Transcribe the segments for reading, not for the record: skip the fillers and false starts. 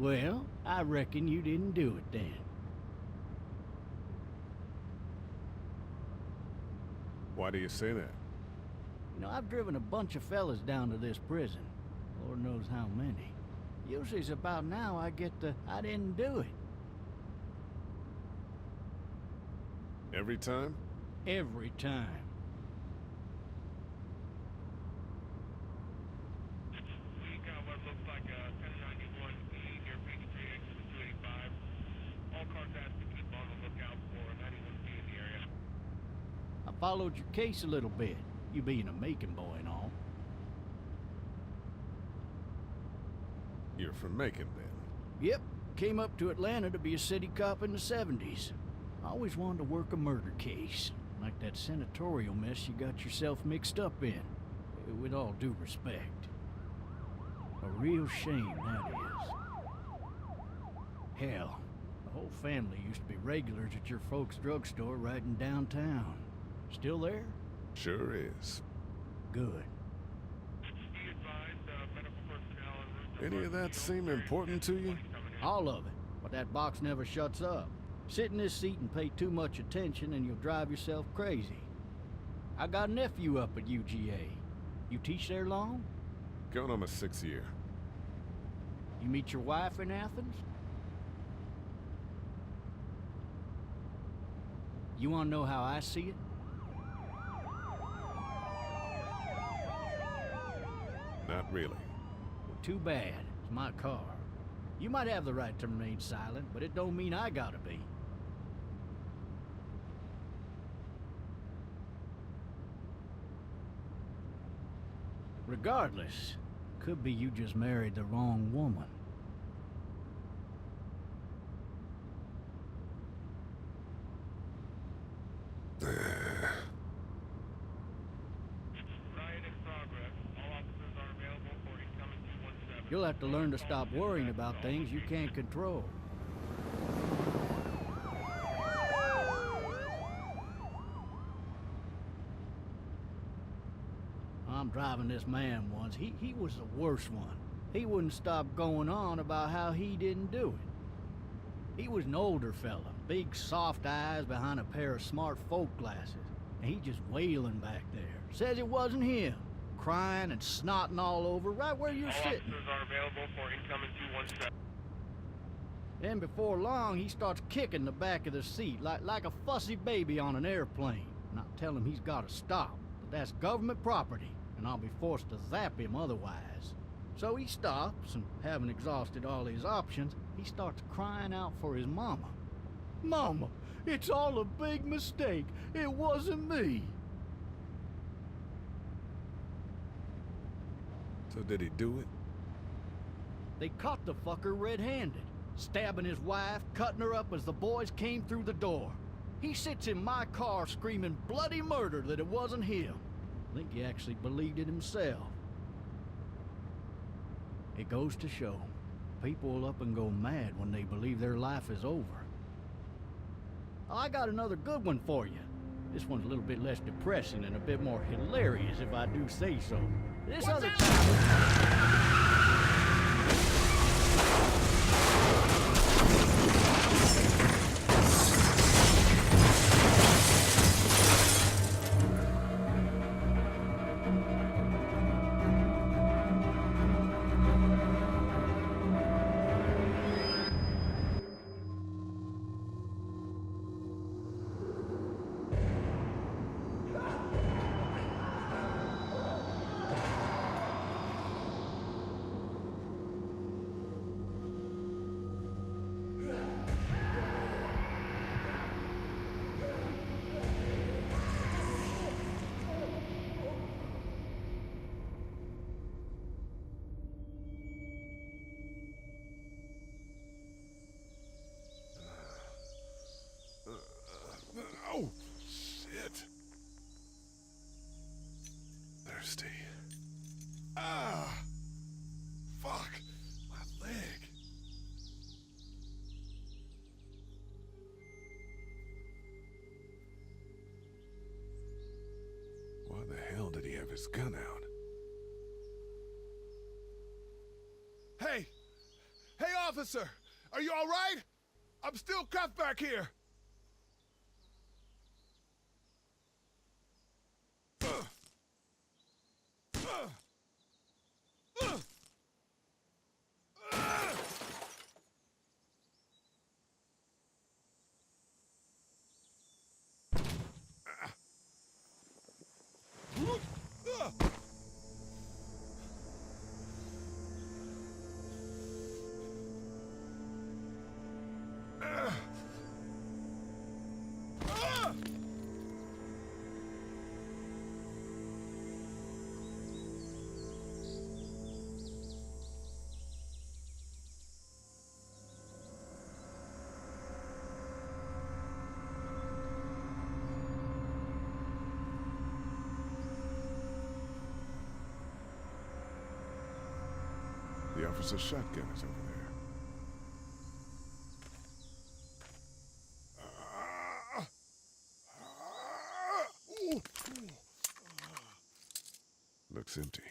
Well, I reckon you didn't do it then. Why do you say that? You know, I've driven a bunch of fellas down to this prison. Lord knows how many. Usually it's about now I get the, I didn't do it. Every time? Every time. We got what looks like a 1091E near Peachtree, exit 285. All cars asked to keep on the lookout for 91B in the area. I followed your case a little bit, you being a Macon boy and all. You're from Macon, then? Yep, came up to Atlanta to be a city cop in the 70s. I always wanted to work a murder case, like that senatorial mess you got yourself mixed up in. With all due respect. A real shame, that is. Hell, the whole family used to be regulars at your folks' drugstore right in downtown. Still there? Sure is. Good. Be advised, medical personnel en route to Any of that seem important to you? All of it, but that box never shuts up. Sit in this seat and pay too much attention and you'll drive yourself crazy. I got a nephew up at UGA. You teach there long? Going on my 6th year. You meet your wife in Athens? You wanna know how I see it? Not really. Well, too bad. It's my car. You might have the right to remain silent, but it don't mean I gotta be. Regardless, could be you just married the wrong woman. Riot in progress. All officers are available for incoming 217. You'll have to learn to stop worrying about things you can't control. I'm driving this man once. He was the worst one. He wouldn't stop going on about how he didn't do it. He was an older fella, big soft eyes behind a pair of smart folk glasses. And he just wailing back there. Says it wasn't him. Crying and snotting all over right where you're All sitting. officers are available for incoming 217. Then before long, he starts kicking the back of the seat like a fussy baby on an airplane. And I tell him he's got to stop, but that's government property, and I'll be forced to zap him otherwise. So he stops, and having exhausted all his options, he starts crying out for his mama. Mama, it's all a big mistake. It wasn't me. So did he do it? They caught the fucker red-handed, stabbing his wife, cutting her up as the boys came through the door. He sits in my car screaming bloody murder that it wasn't him. I think he actually believed it himself. It goes to show, people will up and go mad when they believe their life is over. I got another good one for you. This one's a little bit less depressing and a bit more hilarious if I do say so. This other time... Oh, shit. Thirsty. Ah! Fuck! My leg. Why the hell did he have his gun out? Hey! Hey, Officer, are you all right? I'm still cuffed back here. The officer's shotgun is over there. Looks empty.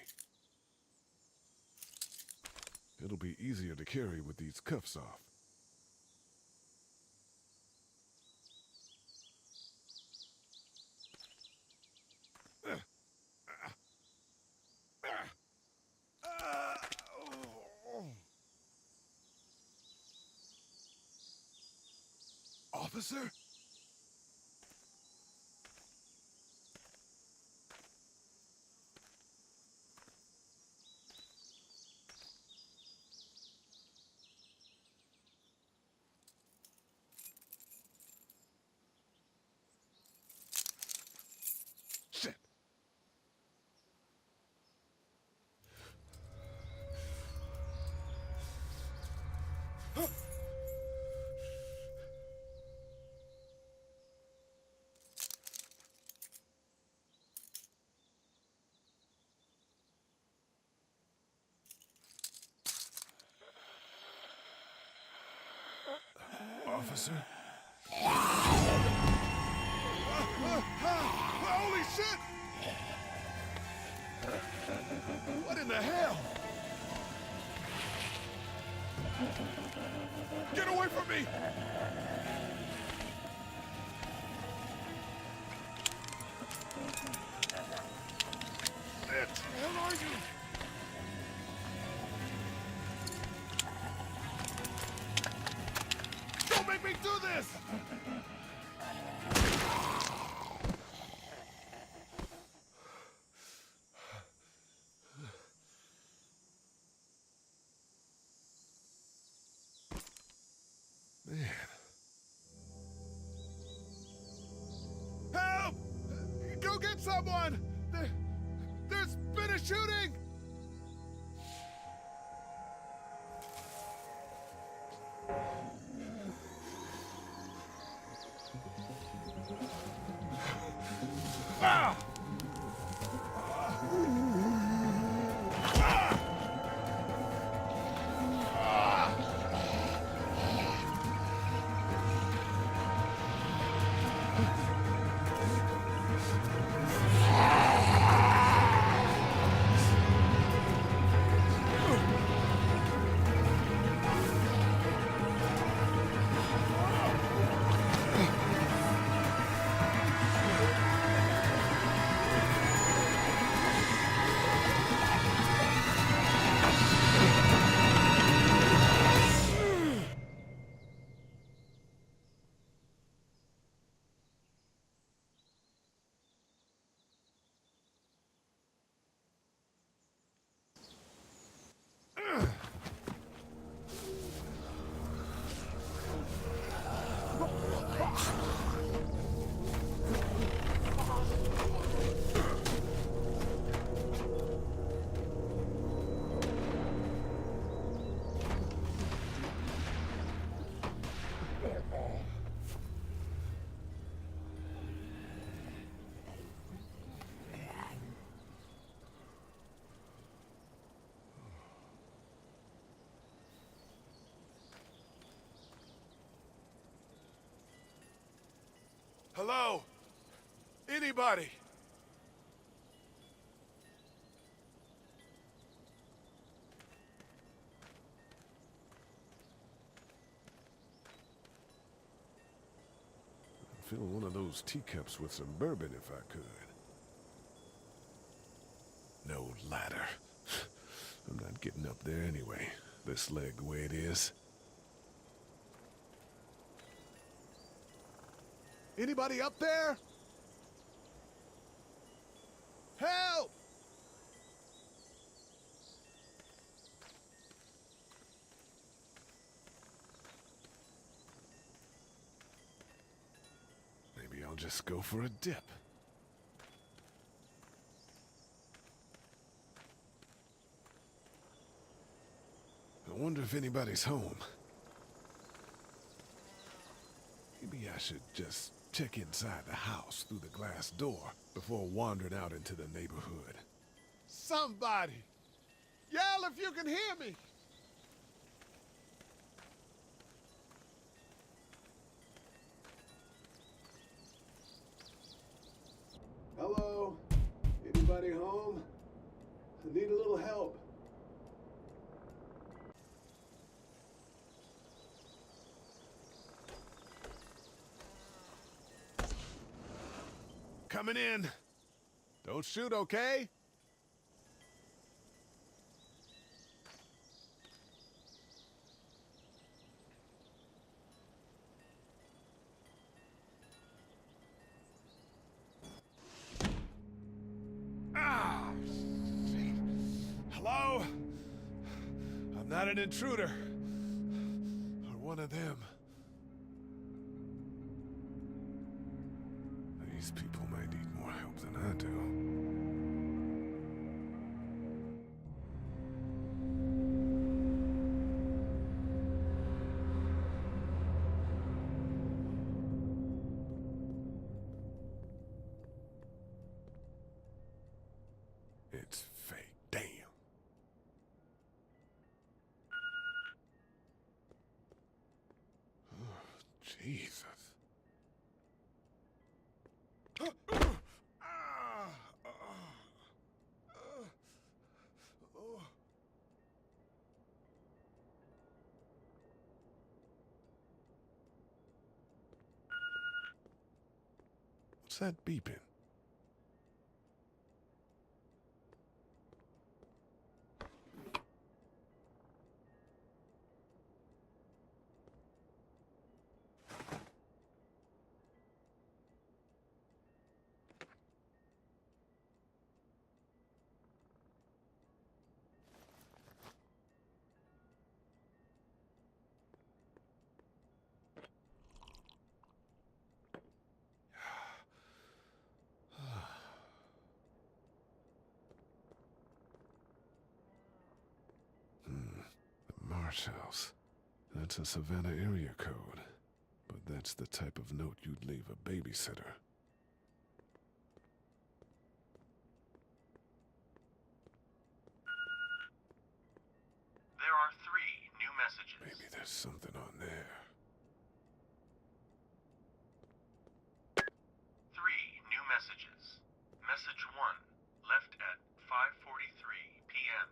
It'll be easier to carry with these cuffs off. Officer? Shit. Officer? Holy shit! What in the hell? Get away from me! Shit! Where are you? Don't make me do this! Man. Help! Go get someone! There's been a shooting! Ah! Hello? Anybody? Fill one of those teacups with some bourbon if I could. No ladder. I'm not getting up there anyway. This leg the way it is. Anybody up there? Help! Maybe I'll just go for a dip. I wonder if anybody's home. Maybe I should just check inside the house through the glass door before wandering out into the neighborhood. Somebody! Yell if you can hear me! Hello? Anybody home? I need a little help. Coming in. Don't shoot, okay? Ah! Shit. Hello? I'm not an intruder. Or one of them. These people might need more help than I do. It's fake. Damn. Oh, Jesus. What's that beeping? Marsh House. That's a Savannah area code. But that's the type of note you'd leave a babysitter. There are 3 new messages. Maybe there's something on there. 3 new messages. Message 1, left at 5:43 p.m.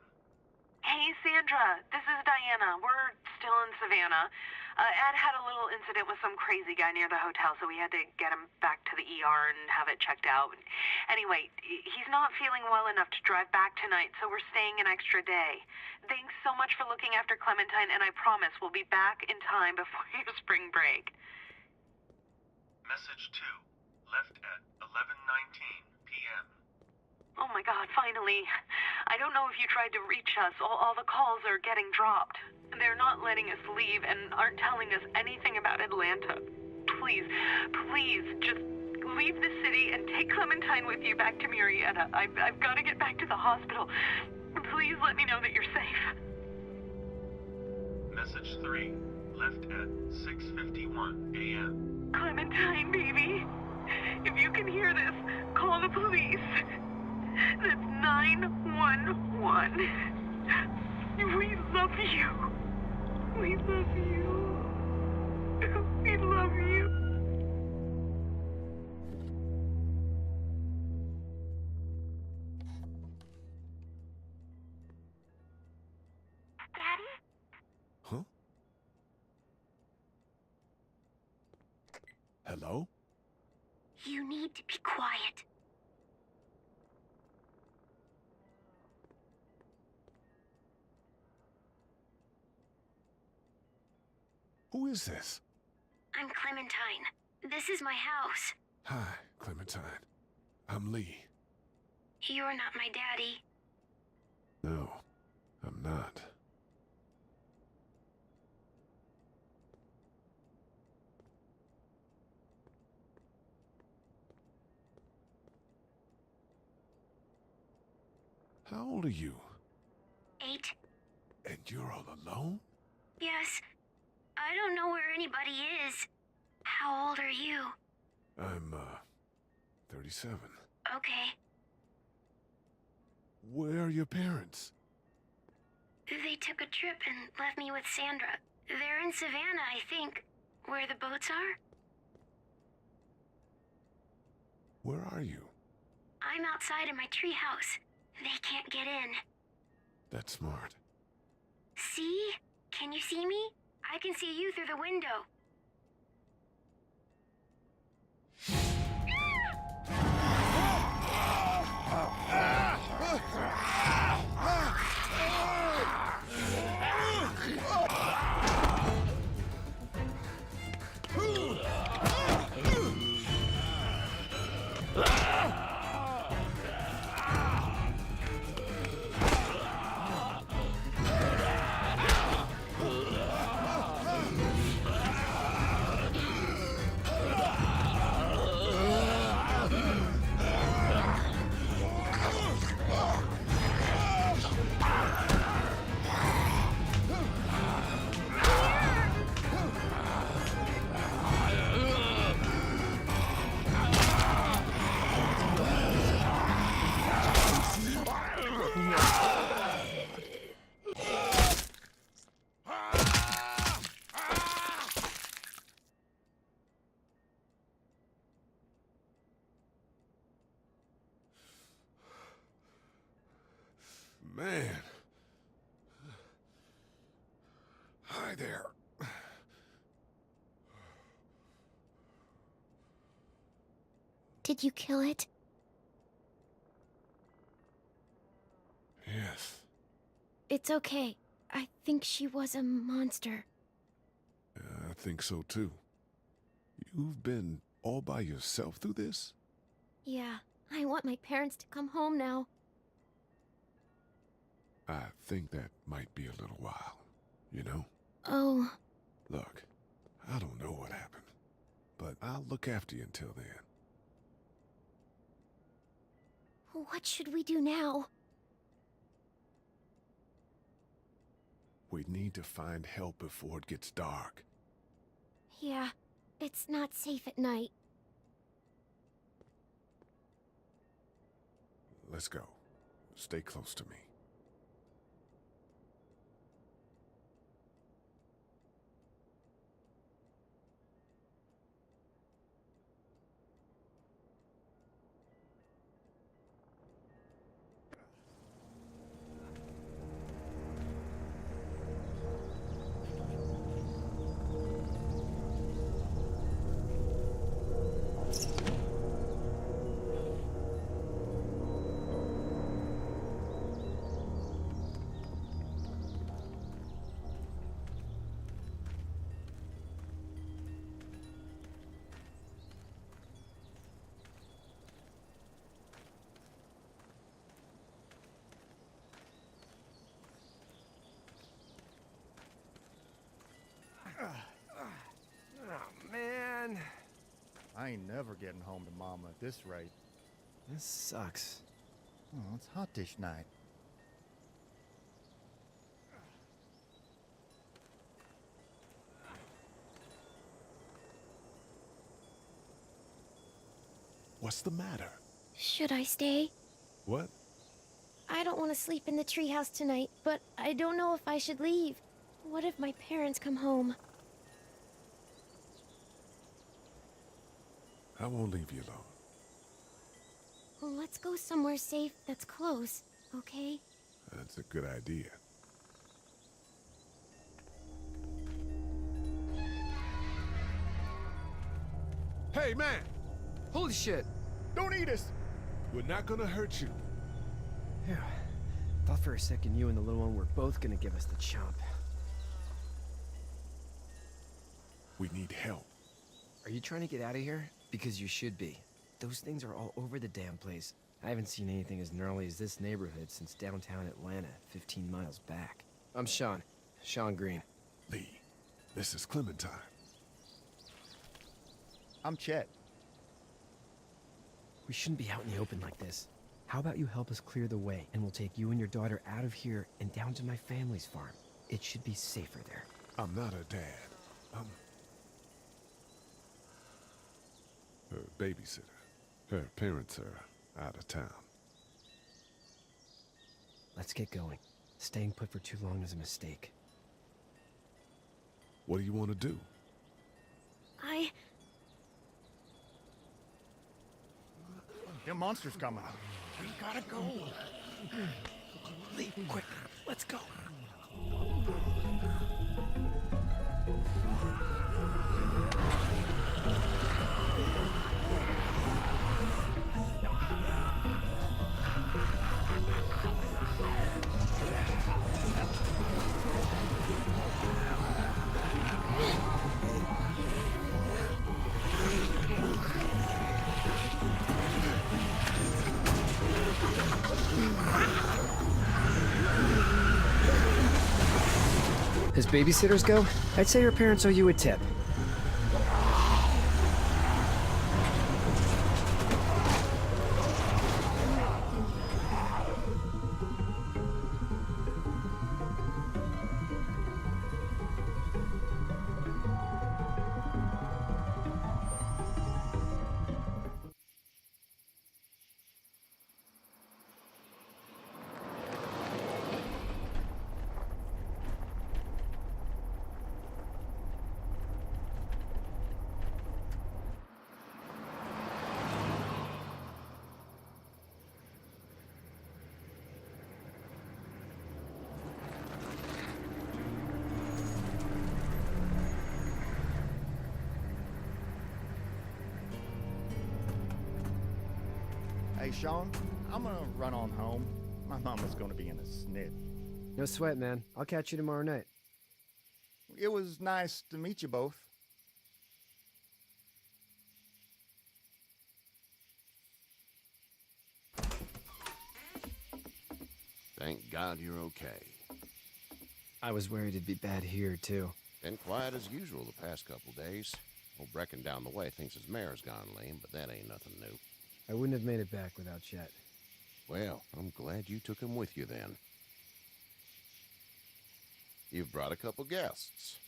Hey, Sandra. This is Diana. We're still in Savannah. Ed had a little incident with some crazy guy near the hotel, so we had to get him back to the ER and have it checked out. Anyway, he's not feeling well enough to drive back tonight, so we're staying an extra day. Thanks so much for looking after Clementine, and I promise we'll be back in time before your spring break. Message 2, left at 11:19 p.m. Oh my God, finally. I don't know if you tried to reach us. All the calls are getting dropped. They're not letting us leave and aren't telling us anything about Atlanta. Please, please, just leave the city and take Clementine with you back to Murrieta. I've got to get back to the hospital. Please let me know that you're safe. Message 3, left at 6:51 a.m. Clementine, baby. If you can hear this, call the police. That's 911. We love you. We love you. We love you. Daddy? Huh? Hello? You need to be quiet. Who is this? I'm Clementine. This is my house. Hi, Clementine. I'm Lee. You're not my daddy. No, I'm not. How old are you? 8. And you're all alone? Yes. I don't know where anybody is. How old are you? I'm, 37. Okay. Where are your parents? They took a trip and left me with Sandra. They're in Savannah, I think. Where the boats are? Where are you? I'm outside in my treehouse. They can't get in. That's smart. See? Can you see me? I can see you through the window. Man. Hi there. Did you kill it? Yes. It's okay. I think she was a monster. I think so too. You've been all by yourself through this? Yeah, I want my parents to come home now. I think that might be a little while, you know? Oh. Look, I don't know what happened, but I'll look after you until then. What should we do now? We need to find help before it gets dark. Yeah, it's not safe at night. Let's go. Stay close to me. Oh, man. I ain't never getting home to Mama at this rate. This sucks. Oh, it's hot dish night. What's the matter? Should I stay? What? I don't want to sleep in the treehouse tonight, but I don't know if I should leave. What if my parents come home? I won't leave you alone. Well, let's go somewhere safe that's close, okay? That's a good idea. Hey, man! Holy shit! Don't eat us! We're not gonna hurt you. Phew. Thought for a second you and the little one were both gonna give us the chomp. We need help. Are you trying to get out of here? Because you should be. Those things are all over the damn place. I haven't seen anything as gnarly as this neighborhood since downtown Atlanta, 15 miles back. I'm Sean. Sean Green. Lee, this is Clementine. I'm Chet. We shouldn't be out in the open like this. How about you help us clear the way, and we'll take you and your daughter out of here and down to my family's farm. It should be safer there. I'm not her dad. I'm her babysitter. Her parents are out of town. Let's get going. Staying put for too long is a mistake. What do you want to do? Them monsters coming. We gotta go. Lee, quick, let's go. As babysitters go, I'd say your parents owe you a tip. Hey, Sean, I'm gonna run on home. My mama's gonna be in a snit. No sweat, man. I'll catch you tomorrow night. It was nice to meet you both. Thank God you're okay. I was worried it'd be bad here, too. Been quiet as usual the past couple days. Old Brecken down the way thinks his mare's gone lame, but that ain't nothing new. I wouldn't have made it back without Chet. Well, I'm glad you took him with you then. You've brought a couple guests.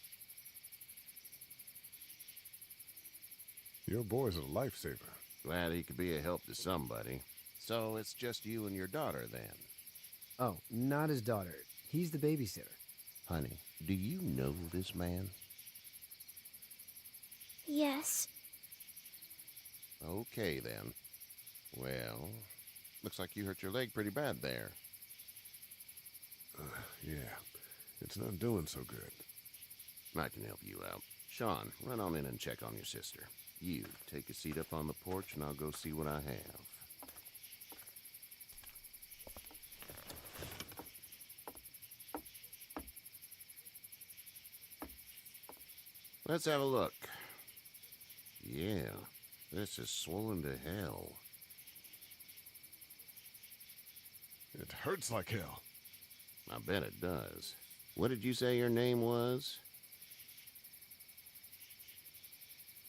Your boy's a lifesaver. Glad he could be a help to somebody. So it's just you and your daughter then. Oh, not his daughter. He's the babysitter. Honey, do you know this man? Yes. Okay then. Well, looks like you hurt your leg pretty bad there. Yeah, it's not doing so good. I can help you out. Sean, run on in and check on your sister. You, take a seat up on the porch and I'll go see what I have. Let's have a look. Yeah, this is swollen to hell. It hurts like hell. I bet it does. What did you say your name was?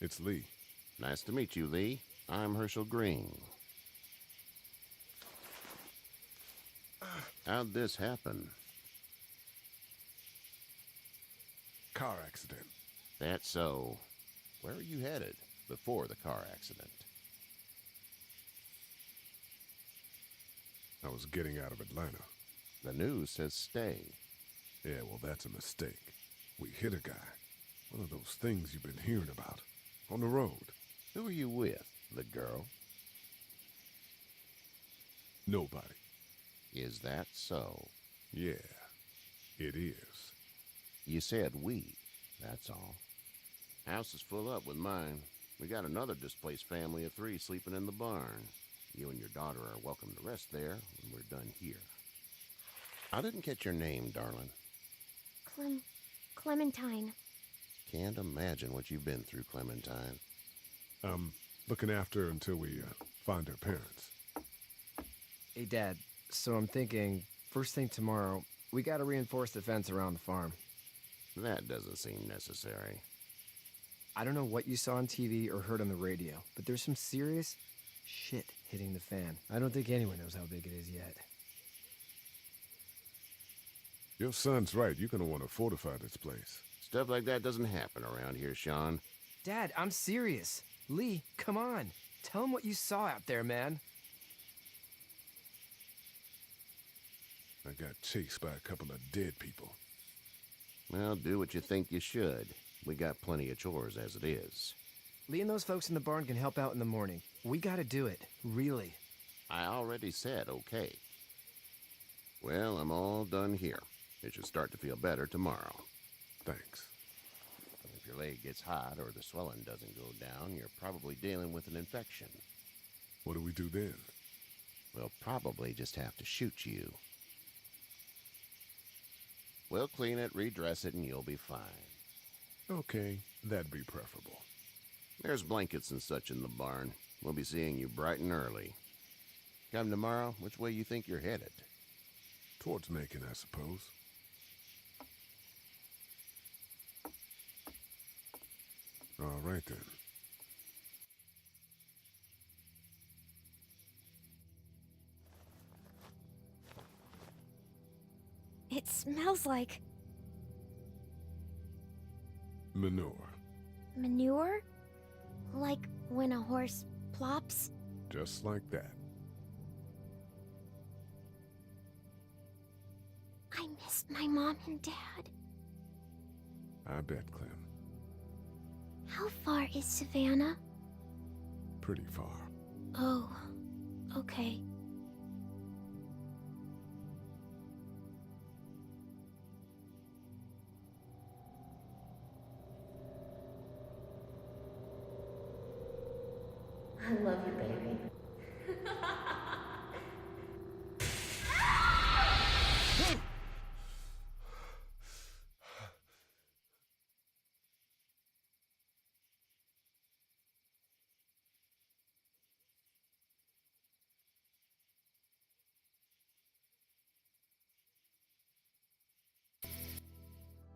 It's Lee. Nice to meet you, Lee. I'm Herschel Green. How'd this happen? Car accident. That's so. Where are you headed before the car accident? I was getting out of Atlanta. The news says stay. Yeah, well, that's a mistake. We hit a guy. One of those things you've been hearing about. On the road. Who are you with? The girl? Nobody. Is that so? Yeah, it is. You said we. That's all. House is full up with mine. We got another displaced family of 3 sleeping in the barn. You and your daughter are welcome to rest there when we're done here. I didn't catch your name, darling. Clementine. Can't imagine what you've been through, Clementine. I'm looking after her until we find her parents. Hey, Dad, so I'm thinking, first thing tomorrow, we gotta reinforce the fence around the farm. That doesn't seem necessary. I don't know what you saw on TV or heard on the radio, but there's some serious shit hitting the fan. I don't think anyone knows how big it is yet. Your son's right. You're gonna want to fortify this place. Stuff like that doesn't happen around here, Sean. Dad, I'm serious. Lee, come on. Tell him what you saw out there, man. I got chased by a couple of dead people. Well, do what you think you should. We got plenty of chores as it is. Lee and those folks in the barn can help out in the morning. We gotta do it. Really. I already said okay. Well, I'm all done here. It should start to feel better tomorrow. Thanks. If your leg gets hot or the swelling doesn't go down, you're probably dealing with an infection. What do we do then? We'll probably just have to shoot you. We'll clean it, redress it, and you'll be fine. Okay, that'd be preferable. There's blankets and such in the barn. We'll be seeing you bright and early. Come tomorrow, which way you think you're headed? Towards Macon, I suppose. All right, then. It smells like Manure. manure? Like when a horse plops? Just like that. I missed my mom and dad. I bet, Clem. How far is Savannah? Pretty far. Oh, okay. I love you, baby.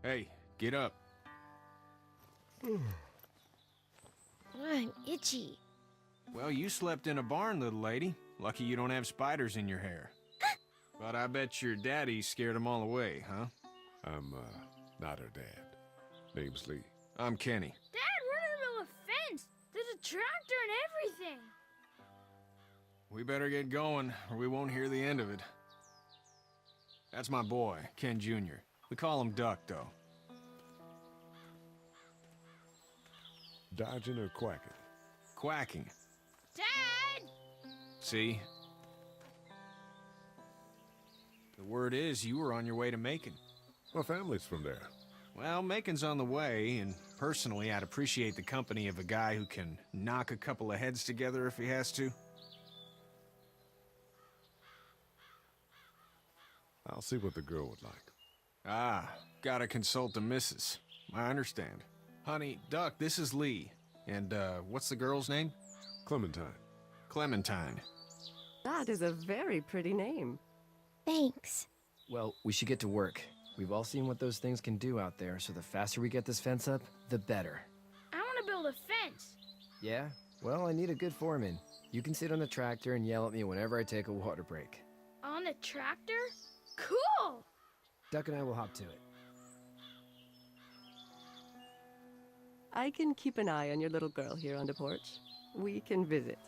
Hey, get up. I'm itchy. Well, you slept in a barn, little lady. Lucky you don't have spiders in your hair. But I bet your daddy scared them all away, huh? I'm, not her dad. Name's Lee. I'm Kenny. Dad, we're in the middle of a fence. There's a tractor and everything. We better get going, or we won't hear the end of it. That's my boy, Ken Jr. We call him Duck, though. Dodging or quacking? Quacking. Dad! See? The word is you were on your way to Macon. My family's from there. Well, Macon's on the way, and personally, I'd appreciate the company of a guy who can knock a couple of heads together if he has to. I'll see what the girl would like. Ah, gotta consult the missus. I understand. Honey, Duck, this is Lee. And, what's the girl's name? Clementine. Clementine. That is a very pretty name. Thanks. Well, we should get to work. We've all seen what those things can do out there, so the faster we get this fence up, the better. I want to build a fence. Yeah? Well, I need a good foreman. You can sit on the tractor and yell at me whenever I take a water break. On the tractor? Cool! Duck and I will hop to it. I can keep an eye on your little girl here on the porch. We can visit.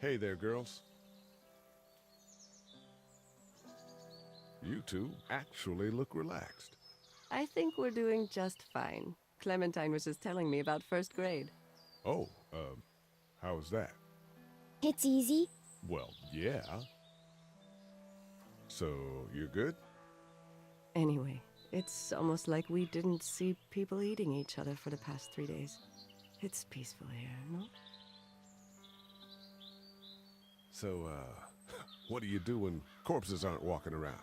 Hey there, girls. You two actually look relaxed. I think we're doing just fine. Clementine was just telling me about first grade. Oh, how was that? It's easy. Well, yeah. So, you're good? Anyway, it's almost like we didn't see people eating each other for the past 3 days. It's peaceful here, no? So, what do you do when corpses aren't walking around?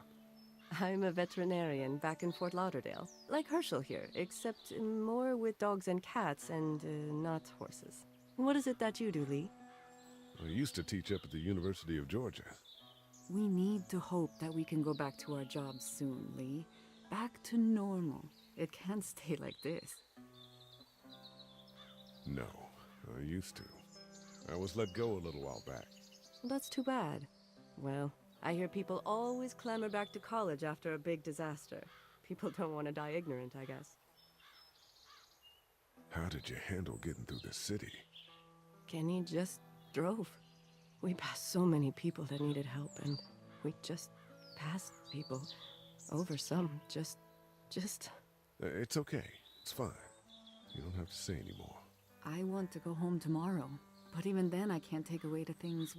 I'm a veterinarian back in Fort Lauderdale. Like Herschel here, except more with dogs and cats and not horses. What is it that you do, Lee? I used to teach up at the University of Georgia. We need to hope that we can go back to our jobs soon, Lee. Back to normal. It can't stay like this. No, I used to. I was let go a little while back. That's too bad. Well, I hear people always clamor back to college after a big disaster. People don't want to die ignorant, I guess. How did you handle getting through the city? Kenny just drove. We passed so many people that needed help, and we just passed people. Over some, just... It's okay. It's fine. You don't have to say anymore. I want to go home tomorrow, but even then I can't take away the things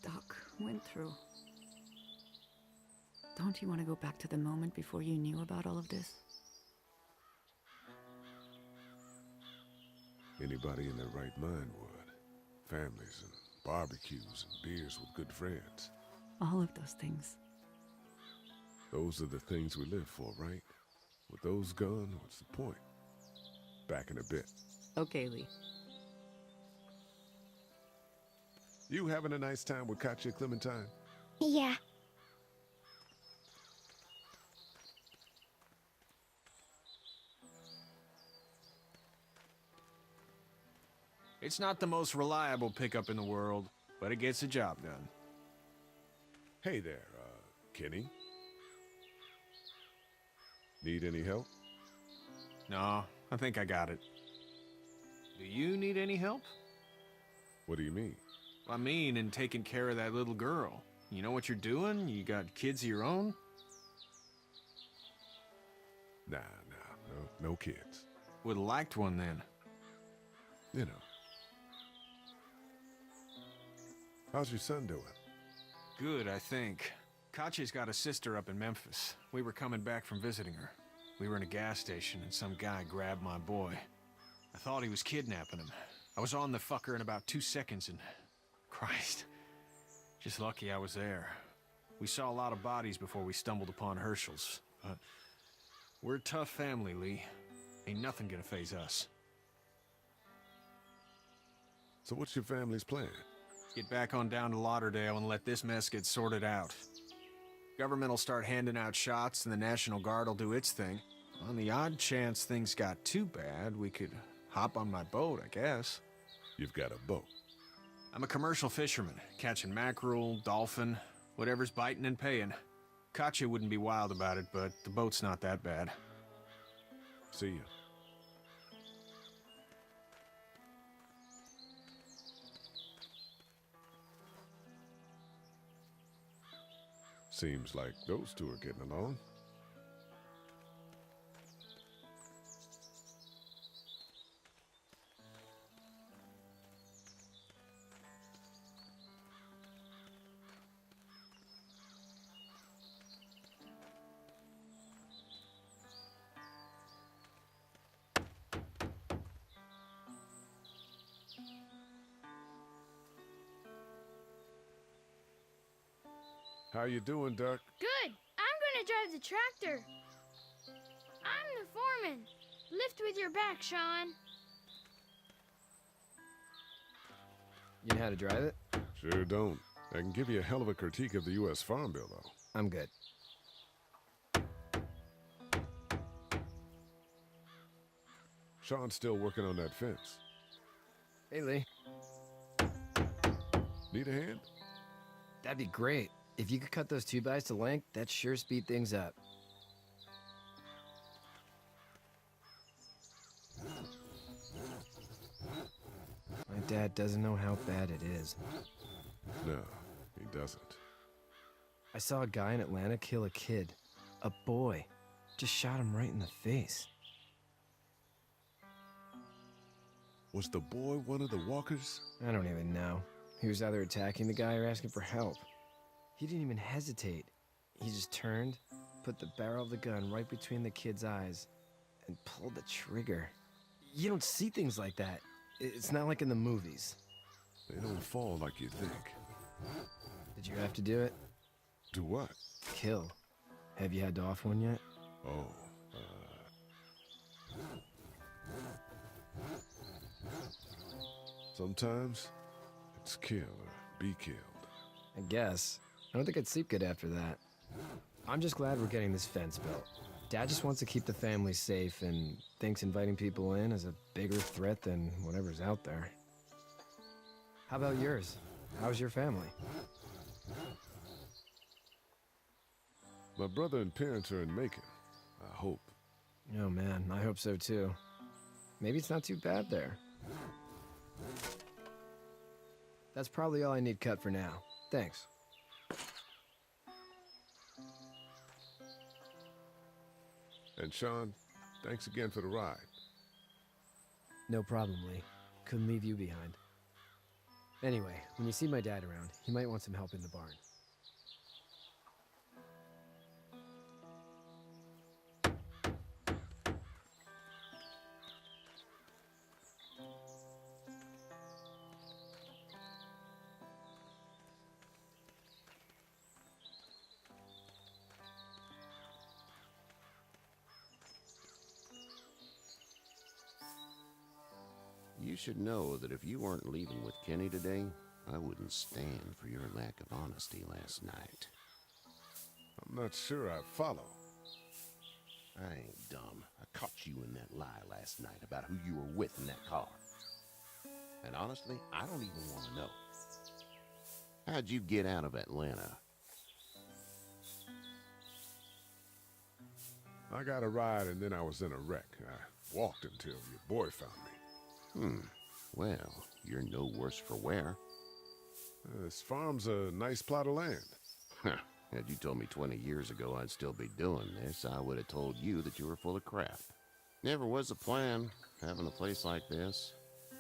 Doc went through. Don't you want to go back to the moment before you knew about all of this? Anybody in their right mind would. Families and barbecues and beers with good friends. All of those things. Those are the things we live for, right? With those gone, what's the point? Back in a bit. Okay, Lee. You having a nice time with Katya, Clementine? Yeah. It's not the most reliable pickup in the world, but it gets the job done. Hey there, Kenny. Need any help? No, I think I got it. Do you need any help? What do you mean? I mean, in taking care of that little girl. You know what you're doing? You got kids of your own? Nah, no kids. Would've liked one then. You know. How's your son doing? Good, I think. Katya's got a sister up in Memphis. We were coming back from visiting her. We were in a gas station and some guy grabbed my boy. I thought he was kidnapping him. I was on the fucker in about 2 seconds and... Christ. Just lucky I was there. We saw a lot of bodies before we stumbled upon Herschel's. But we're a tough family, Lee. Ain't nothing gonna faze us. So what's your family's plan? Get back on down to Lauderdale and let this mess get sorted out. Government will start handing out shots and the National Guard will do its thing. On the odd chance things got too bad, we could hop on my boat, I guess. You've got a boat. I'm a commercial fisherman, catching mackerel, dolphin, whatever's biting and paying. Katya wouldn't be wild about it, but the boat's not that bad. See ya. Seems like those two are getting along. How you doing, Duck? Good. I'm gonna drive the tractor. I'm the foreman. Lift with your back, Sean. You know how to drive it? Sure don't. I can give you a hell of a critique of the U.S. Farm Bill, though. I'm good. Sean's still working on that fence. Hey, Lee. Need a hand? That'd be great. If you could cut those 2x to length, that'd sure speed things up. My dad doesn't know how bad it is. No, he doesn't. I saw a guy in Atlanta kill a kid. A boy. Just shot him right in the face. Was the boy one of the walkers? I don't even know. He was either attacking the guy or asking for help. He didn't even hesitate. He just turned, put the barrel of the gun right between the kid's eyes, and pulled the trigger. You don't see things like that. It's not like in the movies. They don't fall like you think. Did you have to do it? Do what? Kill. Have you had to off one yet? Oh, sometimes it's kill or be killed. I guess. I don't think I'd sleep good after that. I'm just glad we're getting this fence built. Dad just wants to keep the family safe and thinks inviting people in is a bigger threat than whatever's out there. How about yours? How's your family? My brother and parents are in Macon. I hope. Oh man, I hope so too. Maybe it's not too bad there. That's probably all I need cut for now. Thanks. And Sean, thanks again for the ride. No problem, Lee. Couldn't leave you behind. Anyway, when you see my dad around, he might want some help in the barn. You should know that if you weren't leaving with Kenny today, I wouldn't stand for your lack of honesty last night. I'm not sure I follow. I ain't dumb. I caught you in that lie last night about who you were with in that car. And honestly, I don't even want to know. How'd you get out of Atlanta? I got a ride and then I was in a wreck. I walked until your boy found me. Well, you're no worse for wear. This farm's a nice plot of land. Had you told me 20 years ago I'd still be doing this, I would have told you that you were full of crap. Never was a plan, having a place like this.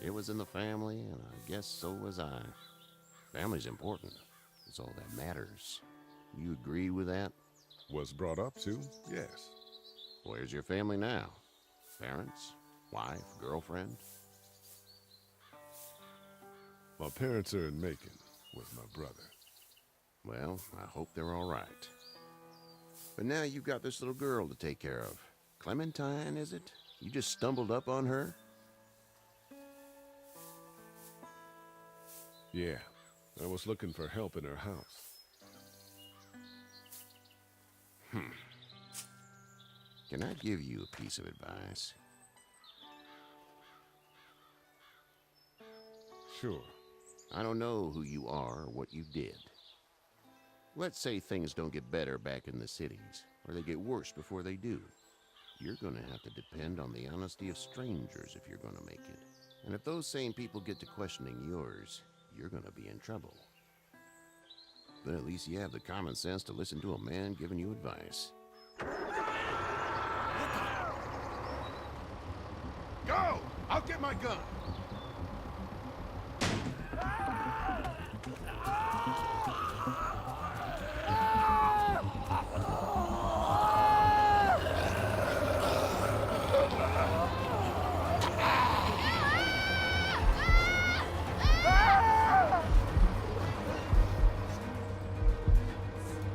It was in the family, and I guess so was I. Family's important. It's all that matters. You agree with that? Was brought up to, yes. Where's your family now? Parents? Wife? Girlfriend? My parents are in Macon with my brother. Well, I hope they're all right. But now you've got this little girl to take care of. Clementine, is it? You just stumbled up on her? Yeah, I was looking for help in her house. Can I give you a piece of advice? Sure. I don't know who you are or what you did. Let's say things don't get better back in the cities, or they get worse before they do. You're gonna have to depend on the honesty of strangers if you're gonna make it. And if those same people get to questioning yours, you're gonna be in trouble. But at least you have the common sense to listen to a man giving you advice. Go! I'll get my gun!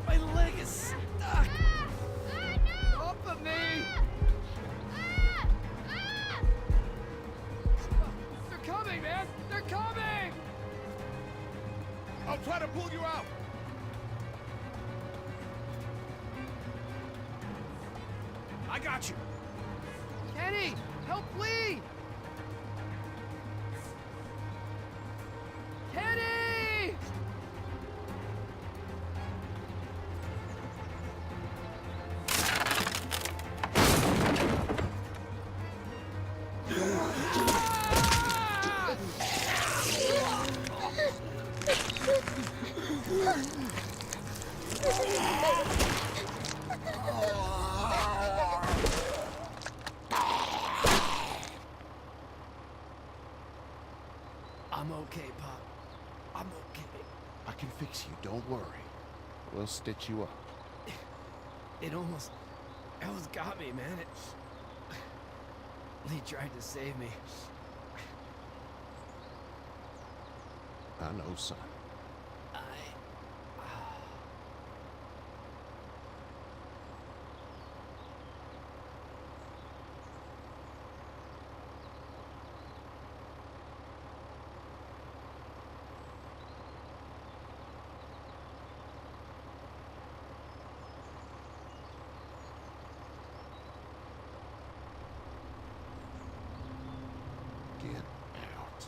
My leg is stuck! Off of me! They're coming, man! They're coming! I'll try to pull you out! I got you. Kenny! Help Lee! Kenny! I'm okay, Pop. I'm okay. I can fix you, don't worry. We'll stitch you up. It almost got me, man. Lee tried to save me. I know, son. Get out.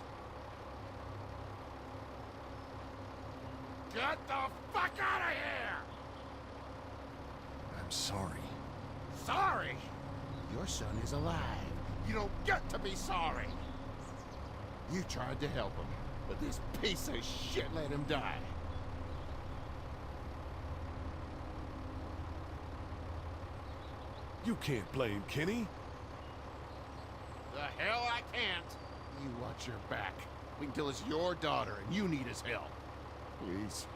Get the fuck out of here! I'm sorry. Sorry? Your son is alive. You don't get to be sorry. You tried to help him, but this piece of shit let him die. You can't blame Kenny. The hell I can't. You watch your back. Wait until it's your daughter and you need his help. Please.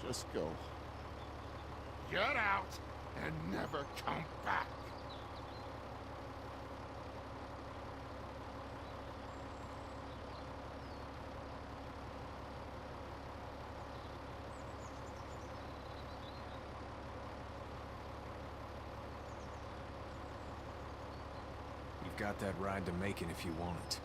Just go. Get out and never come back. You've got that ride to Macon if you want it.